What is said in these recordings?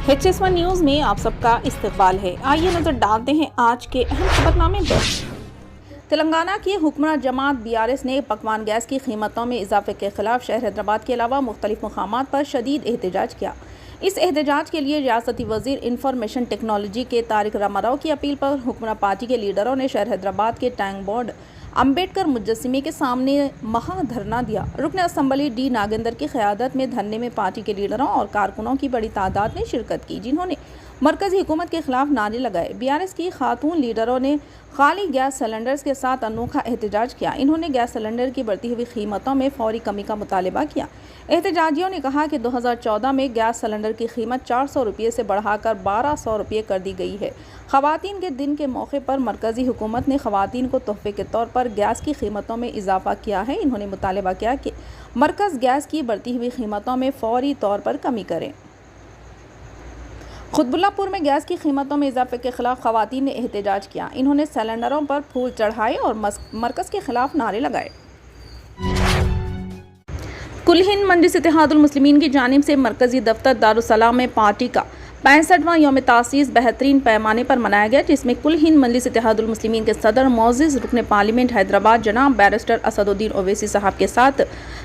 HS1 news में आप सबका इस्तकबाल है। आइए नजर डालते हैं आज के अहम खबरनामे पर। तेलंगाना की हुक्मरान जमात BRS ने पकवान गैस की कीमतों में इजाफे के खिलाफ शहर हैदराबाद के अलावा मुख्तलिफ मकामात पर शदीद एहतजाज किया। इस एहतजाज के लिए रियासती वजीर इंफॉर्मेशन टेक्नोलॉजी के तारिक रामाराव की अपील पर हुक्मरान पार्टी के लीडरों ने शहर हैदराबाद के टैंक बोर्ड अम्बेडकर मुजस्समे के सामने महाधरना दिया। रुकन असम्बली D नागेंद्र की क़यादत में धरने में पार्टी के लीडरों और कारकुनों की बड़ी तादाद ने शिरकत की, जिन्होंने मरकज़ी हुकूमत के खिलाफ नारे लगाए। BRS की खातून लीडरों ने खाली गैस सिलेंडर्स के साथ अनोखा एहतजाज किया। इन्होंने गैस सिलेंडर की बढ़ती हुई कीमतों में फौरी कमी का मुतालबा किया। एहतजाजियों ने कहा कि 2014 में गैस सिलेंडर की कीमत 400 रुपये से बढ़ाकर 1200 रुपये कर दी गई है। ख़वातीन के दिन के मौके पर मरकज़ी हुकूमत ने ख़वातीन को तोहफे के तौर पर गैस की कीमतों में इजाफा किया है। इन्होंने मुतालबा किया कि मरकज़ गैस की बढ़ती हुई कीमतों में फौरी तौर पर कमी करें। खुतबुल्लापुर में गैस की कीमतों में इजाफे के खिलाफ ख़वातीन ने एहतजाज किया। इन्होंने सिलेंडरों पर फूल चढ़ाए और मरकज़ के खिलाफ नारे लगाए। कुल हिंद मजलिस इत्तेहादुल मुस्लिमीन की जानिब से मरकज़ी दफ्तर दारुस्सलाम में पार्टी का 65वां यौम तासीस बेहतरीन पैमाने पर मनाया गया, जिसमें कुल हिंद मजलिस इत्तेहादुल मुस्लिमीन के सदर मोअज़्ज़िज़ रुकन पार्लियामेंट हैदराबाद जनाब बैरिस्टर असदुद्दीन ओवैसी साहब के साथ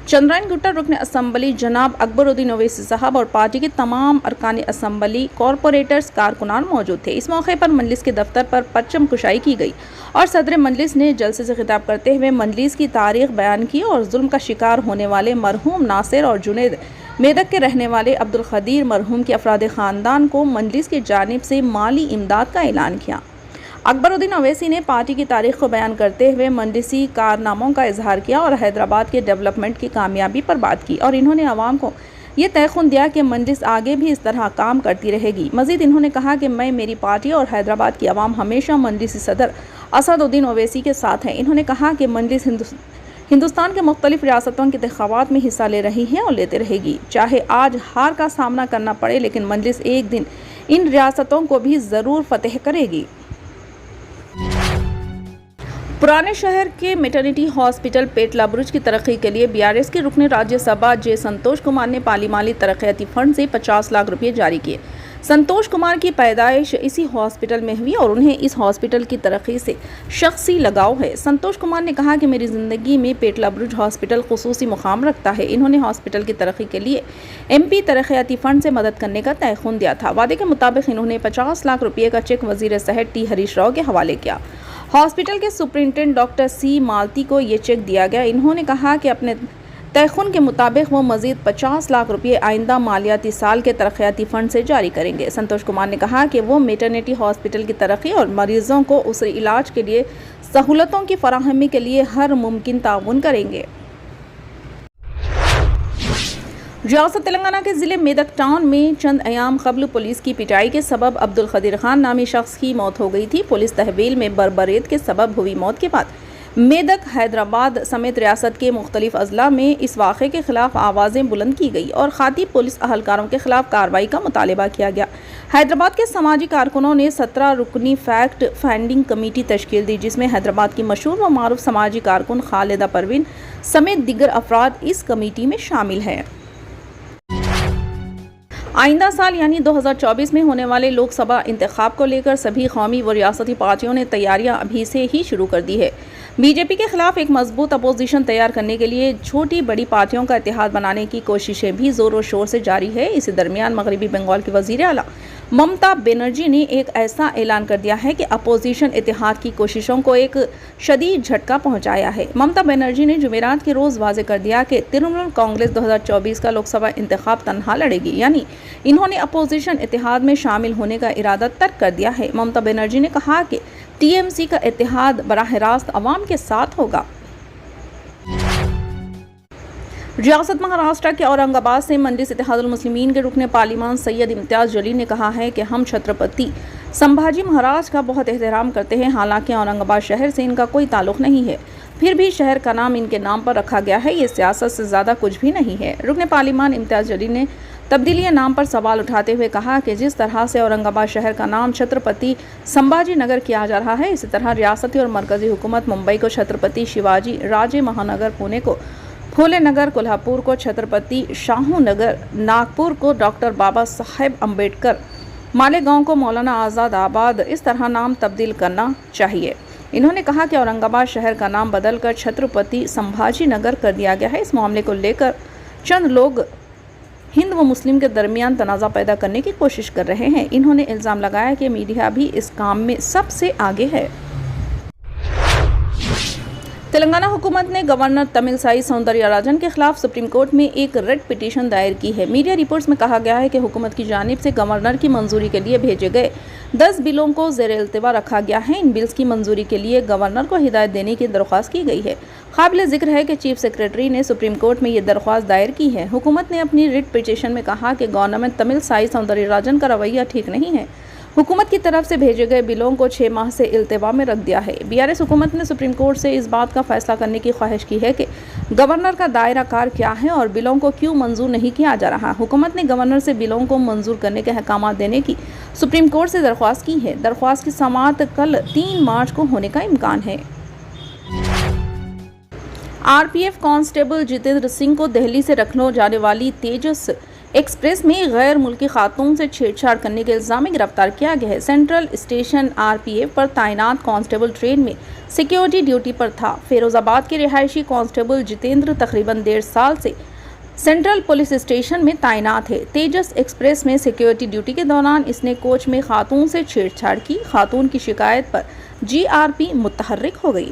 चंद्रायन गुट्टा रुकन असम्बली जनाब अकबरुद्दीन ओवैसी साहब और पार्टी के तमाम अरकान असम्बली कॉरपोरेटर्स कारकुनान मौजूद थे। इस मौके पर मजलिस के दफ्तर पर परचम कुशाई की गई और सदर मजलिस ने जलसे से खिताब करते हुए मजलिस की तारीख बयान की और जुल्म का शिकार होने वाले मरहूम नासिर और जुनैद मेदक के रहने वाले अब्दुल खदीर मरहूम के अफराद ख़ानदान को मजलिस की जानिब से माली इमदाद का ऐलान किया। अकबरुद्दीन ओवैसी ने पार्टी की तारीख को बयान करते हुए मजलिसी कारनामों का इजहार किया और हैदराबाद के डेवलपमेंट की कामयाबी पर बात की और इन्होंने आवाम को ये तयख़ुन दिया कि मजलिस आगे भी इस तरह काम करती रहेगी। मज़ीद इन्होंने कहा कि मैं, मेरी पार्टी और हैदराबाद की आवाम हमेशा मजलिसी सदर असदुद्दीन ओवैसी के साथ हैं। इन्होंने कहा कि मजलिस हिंदुस्तान के मुख्तलिफ रियासतों के इंतखाबात में हिस्सा ले रही है और लेते रहेगी, चाहे आज हार का सामना करना पड़े, लेकिन मजलिस एक दिन इन रियासतों को भी ज़रूर फतेह करेगी। पुराने शहर के मैटरनिटी हॉस्पिटल पेटला बुरुज की तरक्की के लिए BRS के रुकन राज्यसभा J संतोष कुमार ने पार्लिमानी तरक्याती फंड से 50 लाख रुपये जारी किए। संतोष कुमार की पैदाइश इसी हॉस्पिटल में हुई और उन्हें इस हॉस्पिटल की तरक्की से शख्सी लगाव है। संतोष कुमार ने कहा कि मेरी ज़िंदगी में पेटला बुरुज हॉस्पिटल खुसूसी मुकाम रखता है। इन्होंने हॉस्पिटल की तरक्की के लिए MP तरक्याती फ़ंड से मदद करने का तयख़ुन दिया था। वादे के मुताबिक इन्होंने 50 लाख रुपये का चेक वज़ीर सेहत T हरीश राव के हवाले किया। हॉस्पिटल के सुपरिटेंडेंट डॉक्टर C मालती को ये चेक दिया गया। इन्होंने कहा कि अपने तयख़ुन के मुताबिक वो मज़ीद 50 लाख रुपये आइंदा मालियाती साल के तरक्याती फ़ंड से जारी करेंगे। संतोष कुमार ने कहा कि वो मैटरनिटी हॉस्पिटल की तरक्की और मरीज़ों को उस इलाज के लिए सहूलतों की फराहमी के लिए हर मुमकिन ताउन करेंगे। रियासत तेलंगाना के ज़िले मेदक टाउन में चंद अयाम कबल पुलिस की पिटाई के सबब अब्दुल खदीर खान नामी शख्स की मौत हो गई थी। पुलिस तहवील में बरबरेत के सबब हुई मौत के बाद मेदक, हैदराबाद समेत रियासत के मुख्तलिफ अजला में इस वाक़े के खिलाफ आवाज़ें बुलंद की गई और खातिब पुलिस अहलकारों के खिलाफ कार्रवाई का मुतालबा किया गया। हैदराबाद के समाजी कारकुनों ने 17 रुकनी फैक्ट फाइंडिंग कमेटी तश्कील दी, जिसमें हैदराबाद की मशहूर व मारूफ समाजी कारकुन खालिदा परवीन समेत दीगर अफराद इस कमेटी में शामिल हैं। आइंदा साल यानी 2024 में होने वाले लोकसभा इंतखाब को लेकर सभी कौमी व रियासती पार्टियों ने तैयारियां अभी से ही शुरू कर दी है। BJP के खिलाफ एक मजबूत अपोजिशन तैयार करने के लिए छोटी बड़ी पार्टियों का इत्तेहाद बनाने की कोशिशें भी ज़ोर और शोर से जारी है। इसी दरमियान मगरबी बंगाल की वज़ीर आला ममता बनर्जी ने एक ऐसा ऐलान कर दिया है कि अपोजिशन इत्तेहाद की कोशिशों को एक शदीद झटका पहुंचाया है। ममता बनर्जी ने जुमेरात के रोज़ वाज़े कर दिया कि तृणमूल कांग्रेस 2024 का लोकसभा इंतखाब तनहा लड़ेगी, यानी इन्होंने अपोजिशन इत्तेहाद में शामिल होने का इरादा तर्क कर दिया है। ममता बनर्जी ने कहा कि TMC का इत्तेहाद बराह रास्त अवाम के साथ होगा। रियासत महाराष्ट्र के औरंगाबाद से मजलिस इत्तेहादुल मुस्लिमीन के रुकन पार्लिमान सैयद इम्तियाज़ जलील ने कहा है कि हम छत्रपति संभाजी महाराज का बहुत एहतराम करते हैं। हालांकि औरंगाबाद शहर से इनका कोई ताल्लुक़ नहीं है, फिर भी शहर का नाम इनके नाम पर रखा गया है। ये सियासत से ज़्यादा कुछ भी नहीं है। रुकन पार्लिमान इम्तियाज़ जलील ने तब्दीली नाम पर सवाल उठाते हुए कहा कि जिस तरह से औरंगाबाद शहर का नाम छत्रपति संभाजी नगर किया जा रहा है, इसी तरह रियासती और मरकज़ी हुकूमत मुंबई को छत्रपति शिवाजी राजे महानगर, पुणे को फूले नगर कोल्हापुर को छत्रपति शाहू नगर, नागपुर को डॉक्टर बाबा साहेब अम्बेडकर, मालेगांव को मौलाना आज़ाद आबाद इस तरह नाम तब्दील करना चाहिए। इन्होंने कहा कि औरंगाबाद शहर का नाम बदलकर छत्रपति संभाजी नगर कर दिया गया है। इस मामले को लेकर चंद लोग हिंद व मुस्लिम के दरमियान तनाज़ा पैदा करने की कोशिश कर रहे हैं। इन्होंने इल्ज़ाम लगाया कि मीडिया भी इस काम में सबसे आगे है। तेलंगाना हुकूमत ने गवर्नर तमिलसाई सौंदरराजन के खिलाफ सुप्रीम कोर्ट में एक रिट पिटीशन दायर की है। मीडिया रिपोर्ट्स में कहा गया है कि हुकूमत की जानिब से गवर्नर की मंजूरी के लिए भेजे गए 10 बिलों को ज़ेर-ए-इल्तिवा रखा गया है। इन बिल्स की मंजूरी के लिए गवर्नर को हिदायत देने की दरख्वास्त की गई है। काबिल जिक्र है कि चीफ सेक्रेटरी ने सुप्रीम कोर्ट में ये दरख्वास्त दायर की है। हुकूमत ने अपनी रिट पिटीशन में कहा कि गवर्नर तमिलसाई सौंदरराजन का रवैया ठीक नहीं है। हुकूमत की तरफ से भेजे गए बिलों को 6 माह से इल्तिवा में रख दिया है। बीआरएस हुकूमत ने सुप्रीम कोर्ट से इस बात का फैसला करने की ख्वाहिश की है कि गवर्नर का दायरा कार क्या है और बिलों को क्यों मंजूर नहीं किया जा रहा। हुकूमत ने गवर्नर से बिलों को मंजूर करने के अहकाम देने की सुप्रीम कोर्ट से दरख्वास्त की है। दरख्वास्त की समाअत कल 3 मार्च को होने का इम्कान है। आरपीएफ कांस्टेबल जितेंद्र सिंह को दिल्ली से लखनऊ जाने वाली तेजस एक्सप्रेस में गैर मुल्की खातून से छेड़छाड़ करने के इल्ज़ाम में गिरफ्तार किया गया है। सेंट्रल स्टेशन आरपीएफ पर तैनात कांस्टेबल ट्रेन में सिक्योरिटी ड्यूटी पर था। फिरोजाबाद के रिहायशी कांस्टेबल जितेंद्र तकरीबन 1.5 साल से सेंट्रल पुलिस स्टेशन में तैनात है। तेजस एक्सप्रेस में सिक्योरिटी ड्यूटी के दौरान इसने कोच में खातून से छेड़छाड़ की। खातून की शिकायत पर जीआरपी मुतहर्रिक हो गई।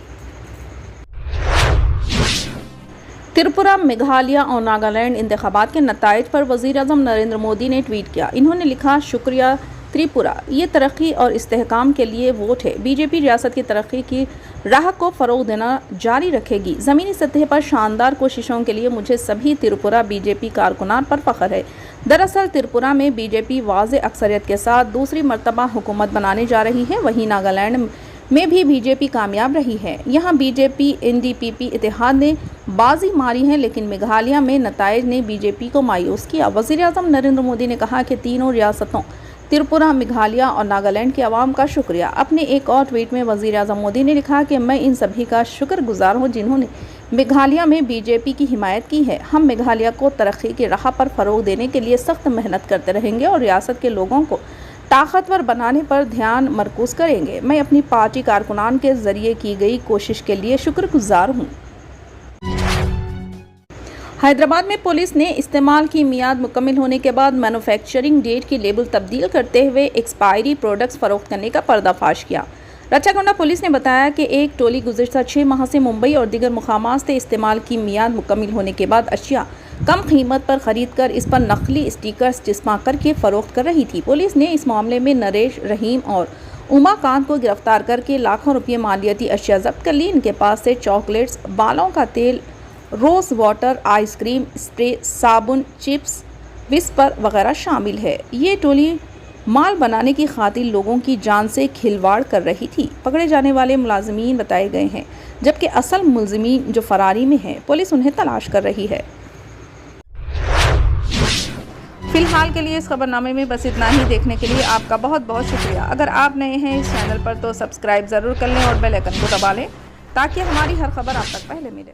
त्रिपुरा, मेघालय और नागालैंड इंतखाबात के नताइज पर वज़ीर-ए-आज़म नरेंद्र मोदी ने ट्वीट किया। इन्होंने लिखा, शुक्रिया त्रिपुरा, ये तरक्की और इस्तेहकाम के लिए वोट है। बीजेपी रियासत की तरक्की की राह को फ़रोग़ देना जारी रखेगी। ज़मीनी सतह पर शानदार कोशिशों के लिए मुझे सभी त्रिपुरा बीजेपी कारकुनान पर फ़ख्र है। दरअसल त्रिपुरा में बीजेपी वाज़े अक्सरियत के साथ दूसरी मरतबा हुकूमत बनाने जा रही है। वहीं नागालैंड में भी बीजेपी कामयाब रही है। यहाँ बीजेपी एनडीपीपी इत्तेहाद ने बाजी मारी है, लेकिन मेघालय में नताइज ने बीजेपी को मायूस किया। वज़ीर-ए-आज़म नरेंद्र मोदी ने कहा कि तीनों रियासतों त्रिपुरा, मेघालय और नागालैंड के अवाम का शुक्रिया। अपने एक और ट्वीट में वज़ीर-ए-आज़म मोदी ने लिखा कि मैं इन सभी का शुक्रगुजार हूँ जिन्होंने मेघालय में बीजेपी की हिमायत की है। हम मेघालय को तरक्की की राह पर फ़रोग़ देने के लिए सख्त मेहनत करते रहेंगे और रियासत के लोगों को ताकतवर बनाने पर ध्यान मरकूज करेंगे। मैं अपनी पार्टी कारकुनान के जरिए की गई कोशिश के लिए शुक्रगुजार हूँ। हैदराबाद में पुलिस ने इस्तेमाल की मियाद मुकम्मल होने के बाद मैन्युफैक्चरिंग डेट की लेबल तब्दील करते हुए एक्सपायरी प्रोडक्ट्स फरोख्त करने का पर्दाफाश किया। रचाकोंडा पुलिस ने बताया कि एक टोली गुज़िश्ता 6 माह से मुंबई और दीगर मुकामात से इस्तेमाल की मियाद मुकम्मल होने के बाद अशिया कम कीमत पर खरीद कर इस पर नकली स्टिकर्स चिपका करके फ़रोख्त कर रही थी। पुलिस ने इस मामले में नरेश, रहीम और उमाकांत को गिरफ्तार करके लाखों रुपये मालियाती अशिया जब्त कर ली। इनके पास से चॉकलेट्स, बालों का तेल, रोज़ वाटर, आइसक्रीम, स्प्रे, साबुन, चिप्स, विस्पर वगैरह शामिल है। ये टोली माल बनाने की खातिर लोगों की जान से खिलवाड़ कर रही थी। पकड़े जाने वाले मुलाजिमीन बताए गए हैं, जबकि असल मुलजिमीन जो फरारी में हैं, पुलिस उन्हें तलाश कर रही है। फिलहाल के लिए इस खबरनामे में बस इतना ही। देखने के लिए आपका बहुत बहुत शुक्रिया। अगर आप नए हैं इस चैनल पर तो सब्सक्राइब ज़रूर कर लें और बेल आइकन को दबा लें ताकि हमारी हर खबर आप तक पहले मिले।